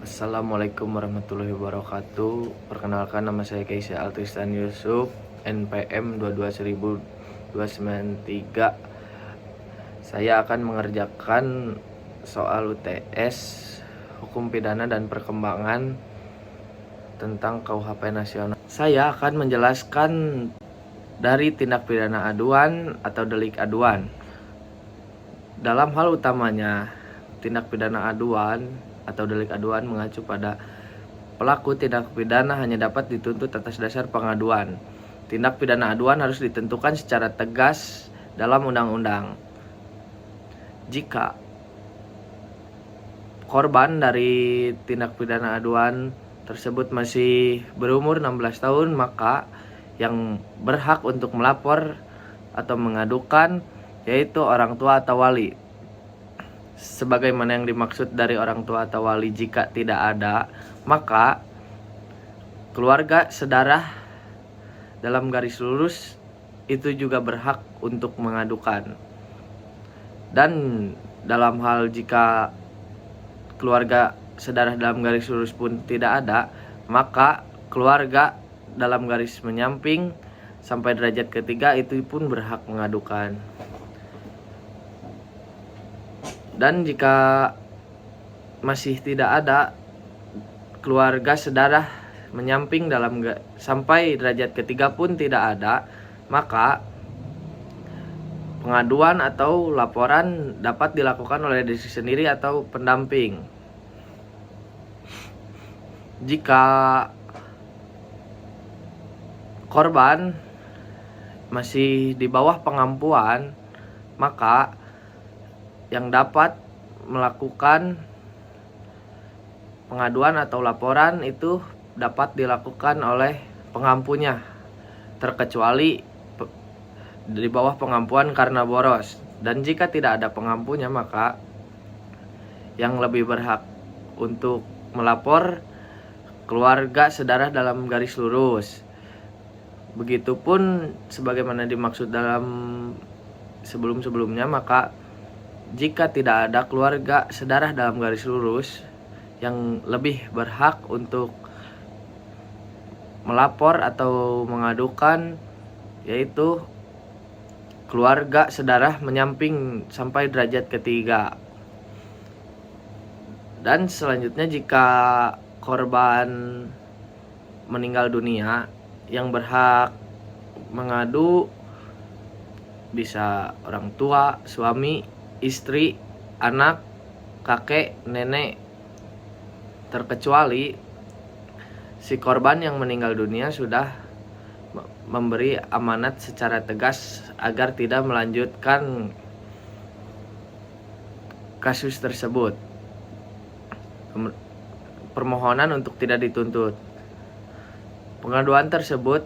Assalamualaikum warahmatullahi wabarakatuh. Perkenalkan, nama saya Kaisy Altristan Yusuf, NPM 2219293. Saya akan mengerjakan soal UTS Hukum Pidana dan Perkembangan tentang KUHP Nasional. Saya akan menjelaskan dari tindak pidana aduan atau delik aduan. Dalam hal utamanya, tindak pidana aduan atau delik aduan mengacu pada pelaku tindak pidana hanya dapat dituntut atas dasar pengaduan. Tindak pidana aduan harus ditentukan secara tegas dalam undang-undang. Jika korban dari tindak pidana aduan tersebut masih berumur 16 tahun, maka yang berhak untuk melapor atau mengadukan yaitu orang tua atau wali. Sebagaimana yang dimaksud dari orang tua atau wali, jika tidak ada, maka keluarga sedarah dalam garis lurus itu juga berhak untuk mengadukan. Dan dalam hal jika keluarga sedarah dalam garis lurus pun tidak ada, maka keluarga dalam garis menyamping sampai derajat ketiga itu pun berhak mengadukan. Dan jika masih tidak ada keluarga sedarah menyamping dalam sampai derajat ketiga pun tidak ada, maka pengaduan atau laporan dapat dilakukan oleh diri sendiri atau pendamping. Jika korban masih di bawah pengampuan, maka yang dapat melakukan pengaduan atau laporan itu dapat dilakukan oleh pengampunya, terkecuali di bawah pengampuan karena boros. Dan jika tidak ada pengampunya, maka yang lebih berhak untuk melapor keluarga sedarah dalam garis lurus. Begitupun sebagaimana dimaksud dalam sebelum-sebelumnya, maka jika tidak ada keluarga sedarah dalam garis lurus, yang lebih berhak untuk melapor atau mengadukan yaitu keluarga sedarah menyamping sampai derajat ketiga. Dan selanjutnya, jika korban meninggal dunia, yang berhak mengadu bisa orang tua, suami, istri, anak, kakek, nenek, terkecuali si korban yang meninggal dunia sudah memberi amanat secara tegas agar tidak melanjutkan kasus tersebut. Permohonan untuk tidak dituntut. Pengaduan tersebut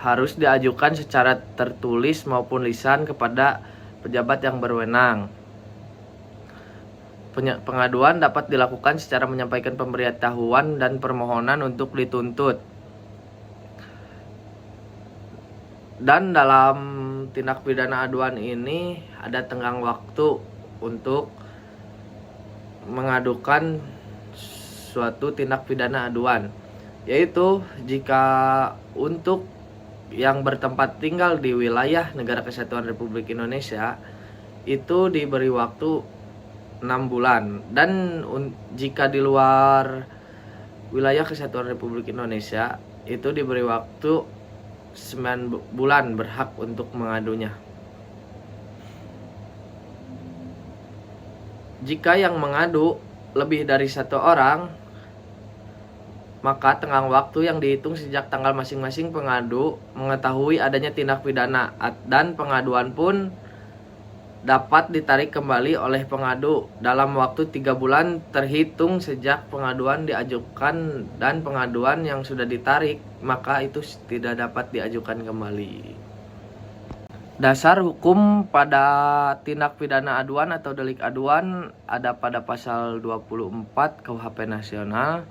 harus diajukan secara tertulis maupun lisan kepada pejabat yang berwenang. Pengaduan dapat dilakukan secara menyampaikan pemberitahuan dan permohonan untuk dituntut. Dan dalam tindak pidana aduan ini ada tenggang waktu untuk mengadukan suatu tindak pidana aduan, yaitu jika untuk yang bertempat tinggal di wilayah Negara Kesatuan Republik Indonesia itu diberi waktu 6 bulan. Dan jika di luar wilayah Kesatuan Republik Indonesia itu diberi waktu 9 bulan berhak untuk mengadunya. Jika yang mengadu lebih dari satu orang, maka tenggang waktu yang dihitung sejak tanggal masing-masing pengadu mengetahui adanya tindak pidana, dan pengaduan pun dapat ditarik kembali oleh pengadu dalam waktu 3 bulan terhitung sejak pengaduan diajukan. Dan pengaduan yang sudah ditarik, maka itu tidak dapat diajukan kembali. Dasar hukum pada tindak pidana aduan atau delik aduan ada pada pasal 24 KUHP Nasional,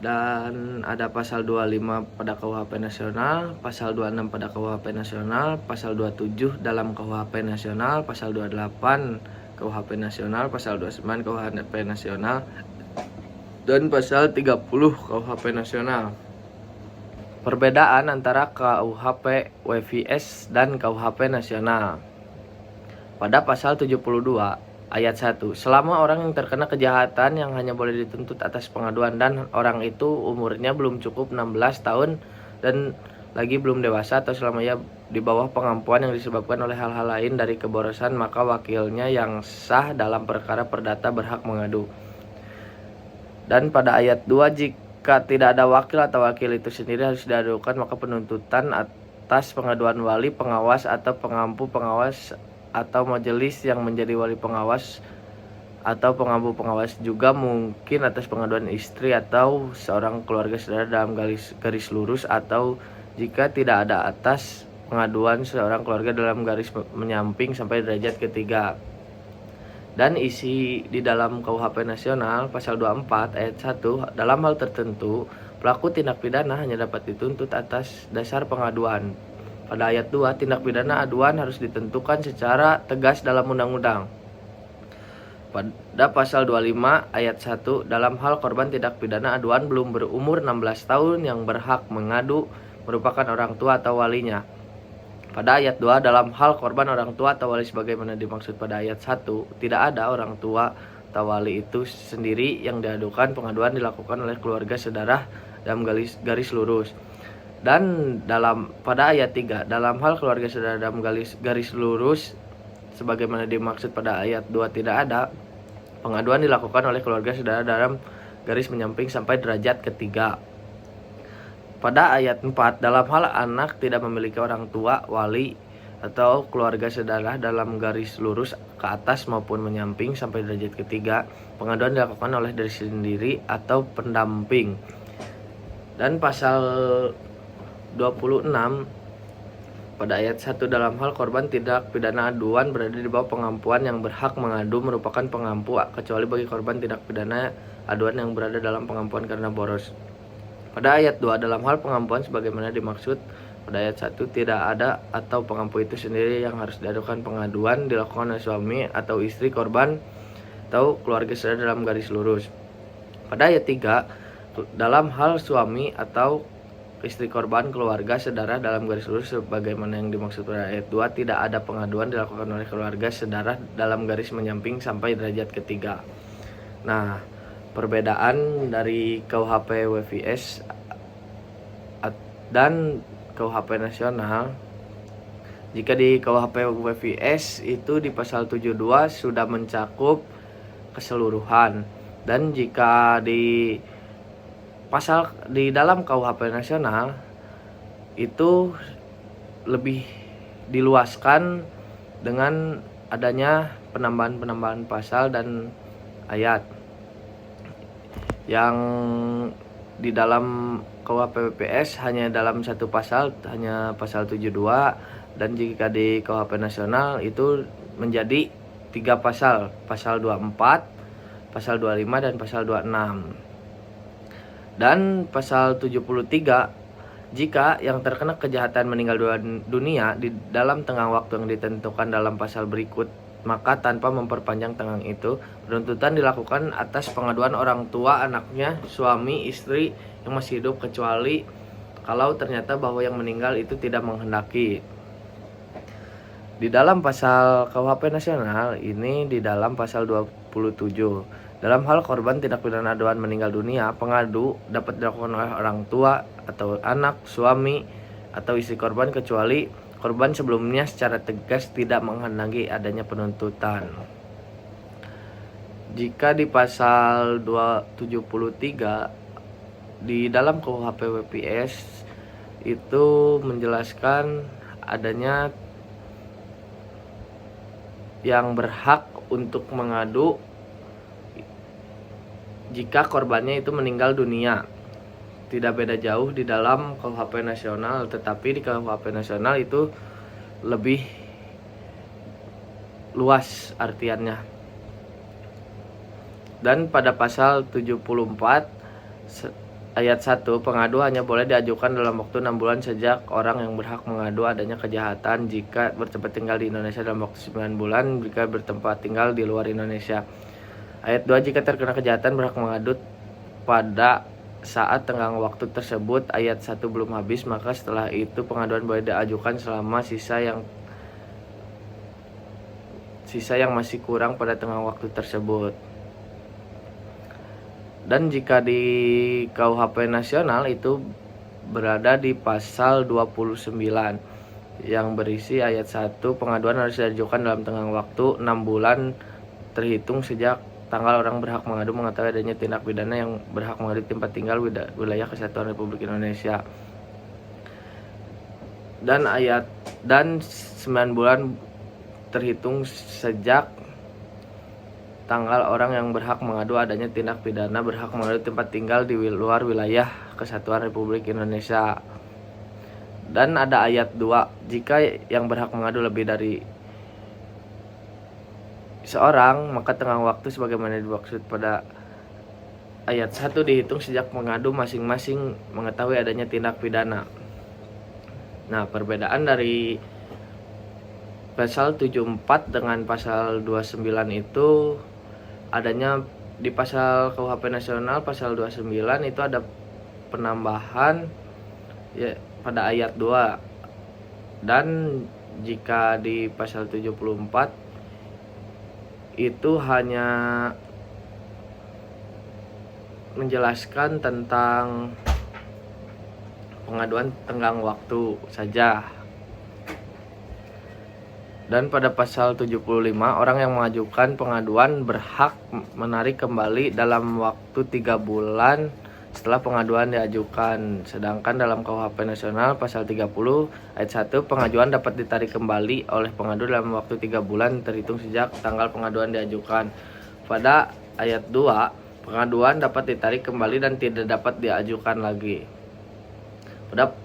dan ada pasal 25 pada KUHP Nasional, pasal 26 pada KUHP Nasional, pasal 27 dalam KUHP Nasional, pasal 28 KUHP Nasional, pasal 29 KUHP Nasional, dan pasal 30 KUHP nasional. Perbedaan antara KUHP WVS dan KUHP nasional. Pada pasal 72 ayat 1, selama orang yang terkena kejahatan yang hanya boleh dituntut atas pengaduan dan orang itu umurnya belum cukup 16 tahun dan lagi belum dewasa atau selama ia di bawah pengampuan yang disebabkan oleh hal-hal lain dari keborosan, maka wakilnya yang sah dalam perkara perdata berhak mengadu. Dan pada ayat 2, jika tidak ada wakil atau wakil itu sendiri harus diadukan, maka penuntutan atas pengaduan wali, pengawas atau pengampu pengawas atau majelis yang menjadi wali pengawas atau pengampu pengawas juga mungkin atas pengaduan istri atau seorang keluarga saudara dalam garis lurus, atau jika tidak ada atas pengaduan seorang keluarga dalam garis menyamping sampai derajat ketiga. Dan isi di dalam KUHP nasional pasal 24 ayat 1, dalam hal tertentu pelaku tindak pidana hanya dapat dituntut atas dasar pengaduan. Pada ayat 2, tindak pidana aduan harus ditentukan secara tegas dalam undang-undang. Pada pasal 25 ayat 1, dalam hal korban tindak pidana aduan belum berumur 16 tahun yang berhak mengadu merupakan orang tua atau walinya. Pada ayat 2, dalam hal korban orang tua atau wali sebagaimana dimaksud pada ayat 1, tidak ada orang tua atau wali itu sendiri yang diadukan, pengaduan dilakukan oleh keluarga saudara dalam garis lurus. Dan pada ayat 3, dalam hal keluarga saudara dalam garis lurus sebagaimana dimaksud pada ayat 2 tidak ada, pengaduan dilakukan oleh keluarga saudara dalam garis menyamping sampai derajat ketiga. Pada ayat 4, dalam hal anak tidak memiliki orang tua, wali, atau keluarga saudara dalam garis lurus ke atas maupun menyamping sampai derajat ketiga, pengaduan dilakukan oleh diri sendiri atau pendamping. Dan pasal 26 pada ayat 1, dalam hal korban tindak pidana aduan berada di bawah pengampuan yang berhak mengadu merupakan pengampu, kecuali bagi korban tindak pidana aduan yang berada dalam pengampuan karena boros. Pada ayat 2, dalam hal pengampuan sebagaimana dimaksud pada ayat 1, tidak ada atau pengampu itu sendiri yang harus diadukan, pengaduan dilakukan oleh suami atau istri korban atau keluarga saudara dalam garis lurus. Pada ayat 3, dalam hal suami atau istri korban, keluarga saudara dalam garis lurus sebagaimana yang dimaksud pada ayat 2, tidak ada pengaduan dilakukan oleh keluarga saudara dalam garis menyamping sampai derajat ketiga. Nah, perbedaan dari KUHP WVS dan KUHP nasional. Jika di KUHP WVS itu di pasal 72 sudah mencakup keseluruhan, dan jika di dalam KUHP nasional itu lebih diluaskan dengan adanya penambahan pasal dan ayat. Yang di dalam KUHP WVS hanya dalam satu pasal, hanya pasal 72, dan jika di KUHP nasional itu menjadi 3 pasal, pasal 24, pasal 25, dan pasal 26. Dan pasal 73, jika yang terkena kejahatan meninggal dunia di dalam tenggang waktu yang ditentukan dalam pasal berikut, maka tanpa memperpanjang tenggang itu, penuntutan dilakukan atas pengaduan orang tua, anaknya, suami, istri yang masih hidup, kecuali kalau ternyata bahwa yang meninggal itu tidak menghendaki. Di dalam pasal KUHP nasional ini di dalam pasal 27, dalam hal korban tindak pidana aduan meninggal dunia, pengadu dapat dilakukan oleh orang tua atau anak, suami, atau istri korban, kecuali korban sebelumnya secara tegas tidak menghendaki adanya penuntutan. Jika di pasal 273 di dalam KUHP WVS itu menjelaskan adanya yang berhak untuk mengadu jika korbannya itu meninggal dunia. Tidak beda jauh di dalam KUHP nasional, tetapi di KUHP nasional itu lebih luas artiannya. Dan pada pasal 74 ayat 1, pengadu hanya boleh diajukan dalam waktu 6 bulan sejak orang yang berhak mengadu adanya kejahatan jika bertempat tinggal di Indonesia dalam waktu 9 bulan jika bertempat tinggal di luar Indonesia. Ayat 2, jika terkena kejahatan berhak mengadu pada saat tenggang waktu tersebut ayat 1 belum habis, maka setelah itu pengaduan boleh diajukan selama sisa yang masih kurang pada tenggang waktu tersebut. Dan jika di KUHP nasional itu berada di pasal 29 yang berisi ayat 1, pengaduan harus diajukan dalam tenggang waktu 6 bulan terhitung sejak tanggal orang berhak mengadu mengetahui adanya tindak pidana yang berhak mengadu tempat tinggal wilayah kesatuan Republik Indonesia. Dan 9 bulan terhitung sejak tanggal orang yang berhak mengadu adanya tindak pidana berhak mengadu tempat tinggal di luar wilayah kesatuan Republik Indonesia. Dan ada ayat 2, jika yang berhak mengadu lebih dari seorang, maka tenggang waktu sebagaimana dimaksud pada ayat 1 dihitung sejak mengadu masing-masing mengetahui adanya tindak pidana. Nah, perbedaan dari pasal 74 dengan pasal 29 itu adanya di pasal KUHP nasional pasal 29 itu ada penambahan ya pada ayat 2. Dan jika di pasal 74 itu hanya menjelaskan tentang pengaduan tenggang waktu saja. Dan pada pasal 75, orang yang mengajukan pengaduan berhak menarik kembali dalam waktu 3 bulan setelah pengaduan diajukan. Sedangkan dalam KUHP nasional pasal 30 ayat 1, pengajuan dapat ditarik kembali oleh pengadu dalam waktu 3 bulan terhitung sejak tanggal pengaduan diajukan. Pada ayat 2, pengaduan dapat ditarik kembali dan tidak dapat diajukan lagi. Pada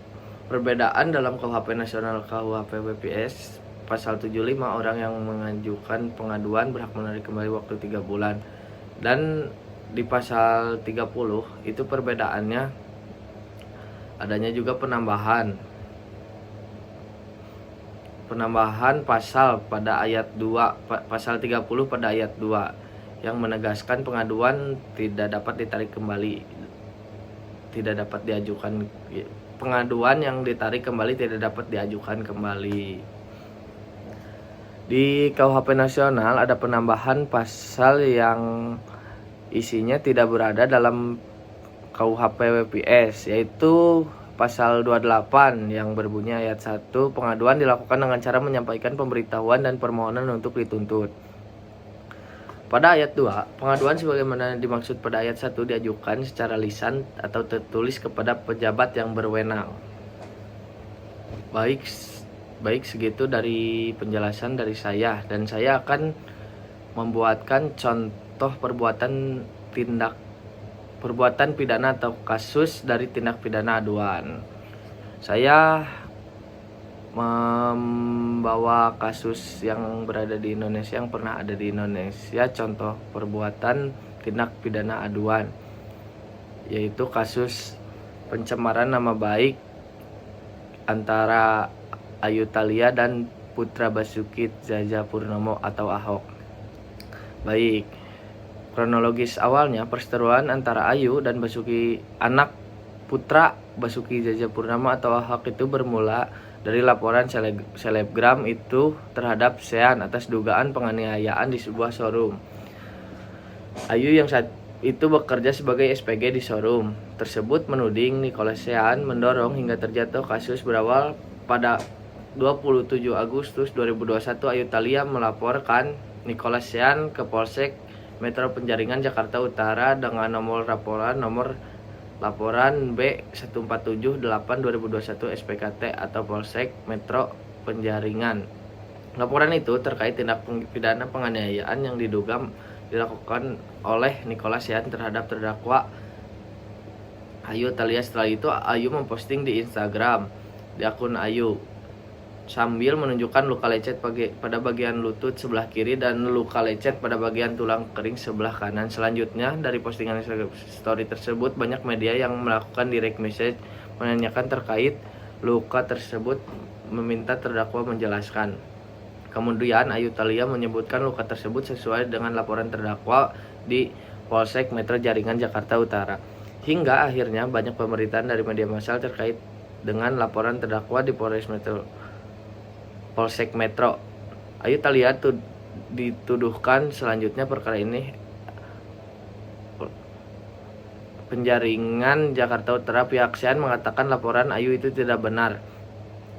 perbedaan dalam KUHP nasional KUHP WPS pasal 75, orang yang mengajukan pengaduan berhak menarik kembali waktu 3 bulan. Dan di pasal 30 itu perbedaannya adanya juga penambahan pasal pada ayat 2, pasal 30 pada ayat 2 yang menegaskan pengaduan tidak dapat ditarik kembali, tidak dapat diajukan. Pengaduan yang ditarik kembali tidak dapat diajukan kembali. Di KUHP nasional ada penambahan pasal yang isinya tidak berada dalam KUHP WPS, yaitu pasal 28 yang berbunyi ayat 1, pengaduan dilakukan dengan cara menyampaikan pemberitahuan dan permohonan untuk dituntut. Pada ayat 2, pengaduan sebagaimana dimaksud pada ayat 1 diajukan secara lisan atau tertulis kepada pejabat yang berwenang. Baik, segitu dari penjelasan dari saya, dan saya akan membuatkan contoh perbuatan pidana atau kasus dari tindak pidana aduan. Saya membawa kasus yang berada di Indonesia, yang pernah ada di Indonesia, contoh perbuatan tindak pidana aduan, yaitu kasus pencemaran nama baik antara Ayu Thalia dan Putra Basuki Cahayapurnama atau Ahok. Baik, kronologis awalnya perseteruan antara Ayu dan Basuki, anak Putra Basuki Cahayapurnama atau Ahok, itu bermula dari laporan selebgram itu terhadap Sean atas dugaan penganiayaan di sebuah showroom. Ayu yang saat itu bekerja sebagai SPG di showroom tersebut menuding Nicholas Sean mendorong hingga terjatuh. Kasus berawal pada 27 Agustus 2021, Ayu Thalia melaporkan Nicholas Sean ke Polsek Metro Penjaringan Jakarta Utara dengan nomor laporan B1478/2021 SPKT atau Polsek Metro Penjaringan. Laporan itu terkait tindak pidana penganiayaan yang diduga dilakukan oleh Nicholas Sean terhadap terdakwa Ayu Thalia. Setelah itu Ayu memposting di Instagram di akun Ayu sambil menunjukkan luka lecet pada bagian lutut sebelah kiri dan luka lecet pada bagian tulang kering sebelah kanan. Selanjutnya, dari postingan story tersebut, banyak media yang melakukan direct message menanyakan terkait luka tersebut, meminta terdakwa menjelaskan. Kemudian Ayu Thalia menyebutkan luka tersebut sesuai dengan laporan terdakwa di Polsek Metro Jaringan Jakarta Utara. Hingga akhirnya banyak pemberitaan dari media massal terkait dengan laporan terdakwa di Polsek Metro. Ayu Thalia dituduhkan selanjutnya perkara ini Penjaringan Jakarta Utara. Pihak Sean mengatakan laporan Ayu itu tidak benar.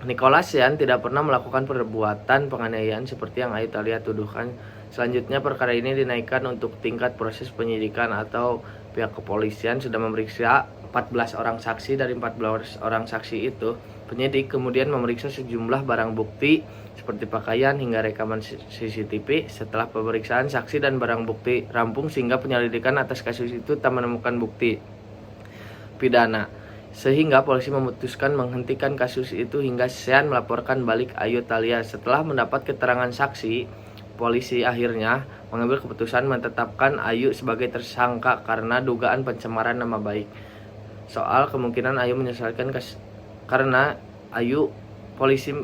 Nicholas Sean tidak pernah melakukan perbuatan penganiayaan seperti yang Ayu Thalia tuduhkan. Selanjutnya perkara ini dinaikkan untuk tingkat proses penyidikan atau pihak kepolisian sudah memeriksa 14 orang saksi. Dari 14 orang saksi itu, penyidik kemudian memeriksa sejumlah barang bukti seperti pakaian hingga rekaman CCTV. Setelah pemeriksaan saksi dan barang bukti rampung sehingga penyelidikan atas kasus itu tak menemukan bukti pidana, sehingga polisi memutuskan menghentikan kasus itu hingga Sean melaporkan balik Ayu Thalia. Setelah mendapat keterangan saksi, polisi akhirnya mengambil keputusan menetapkan Ayu sebagai tersangka karena dugaan pencemaran nama baik. Soal kemungkinan Ayu menyelesaikan karena polisi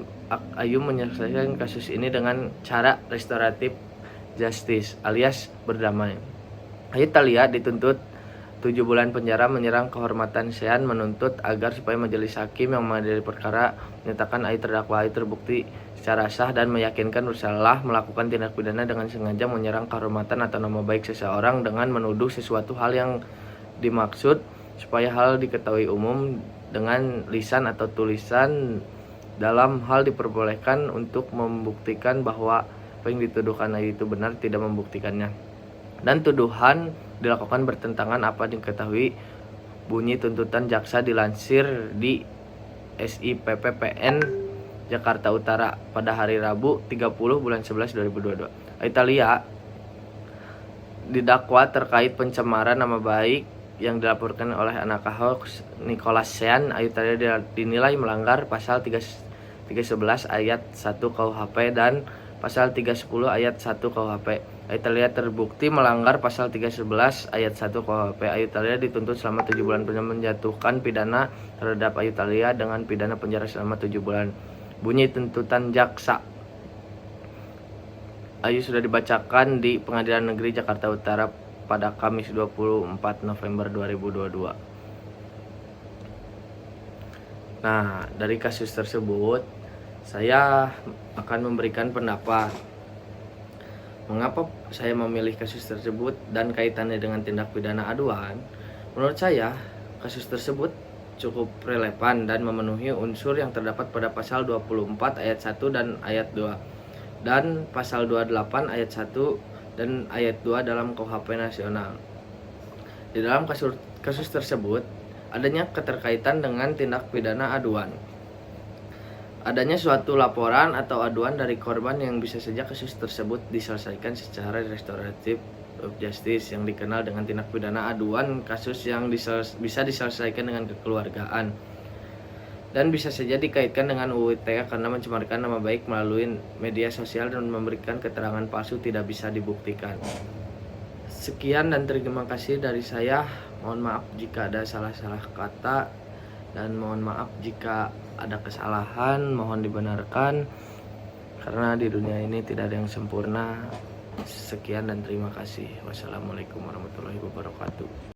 menyelesaikan kasus ini dengan cara restoratif justice alias berdamai. Ayu Thalia dituntut 7 bulan penjara menyerang kehormatan Sean, menuntut agar supaya majelis hakim yang mengadili perkara menyatakan Ayu terdakwa Ayu terbukti secara sah dan meyakinkan bersalah melakukan tindak pidana dengan sengaja menyerang kehormatan atau nama baik seseorang dengan menuduh sesuatu hal yang dimaksud supaya hal diketahui umum dengan lisan atau tulisan dalam hal diperbolehkan untuk membuktikan bahwa apa yang dituduhkan Ayu itu benar, tidak membuktikannya, dan tuduhan dilakukan bertentangan apa diketahui bunyi tuntutan jaksa dilansir di SIPPPN Jakarta Utara pada hari Rabu 30 bulan 11 2022. Ayu Thalia didakwa terkait pencemaran nama baik yang dilaporkan oleh anak Ahok Nicholas Sean. Ayu Thalia dinilai melanggar pasal 311 ayat 1 KUHP dan pasal 310 ayat 1 KUHP. Ayu Thalia terbukti melanggar pasal 311 ayat 1 KUHP. Ayu Thalia dituntut selama 7 bulan penjara, menjatuhkan pidana terhadap Ayu Thalia dengan pidana penjara selama 7 bulan. Bunyi tuntutan jaksa. Ayu sudah dibacakan di Pengadilan Negeri Jakarta Utara pada Kamis 24 November 2022. Nah, dari kasus tersebut saya akan memberikan pendapat mengapa saya memilih kasus tersebut dan kaitannya dengan tindak pidana aduan. Menurut saya, kasus tersebut cukup relevan dan memenuhi unsur yang terdapat pada pasal 24 ayat 1 dan ayat 2 dan pasal 28 ayat 1 dan ayat 2 dalam KUHP nasional. Di dalam kasus tersebut adanya keterkaitan dengan tindak pidana aduan. Adanya suatu laporan atau aduan dari korban yang bisa saja kasus tersebut diselesaikan secara restoratif justice yang dikenal dengan tindak pidana aduan, kasus yang bisa diselesaikan dengan kekeluargaan dan bisa saja dikaitkan dengan UU ITE karena mencemarkan nama baik melalui media sosial dan memberikan keterangan palsu tidak bisa dibuktikan. Sekian dan terima kasih dari saya. Mohon maaf jika ada salah-salah kata dan mohon maaf jika ada kesalahan, mohon dibenarkan karena di dunia ini tidak ada yang sempurna. Sekian dan terima kasih. Wassalamualaikum warahmatullahi wabarakatuh.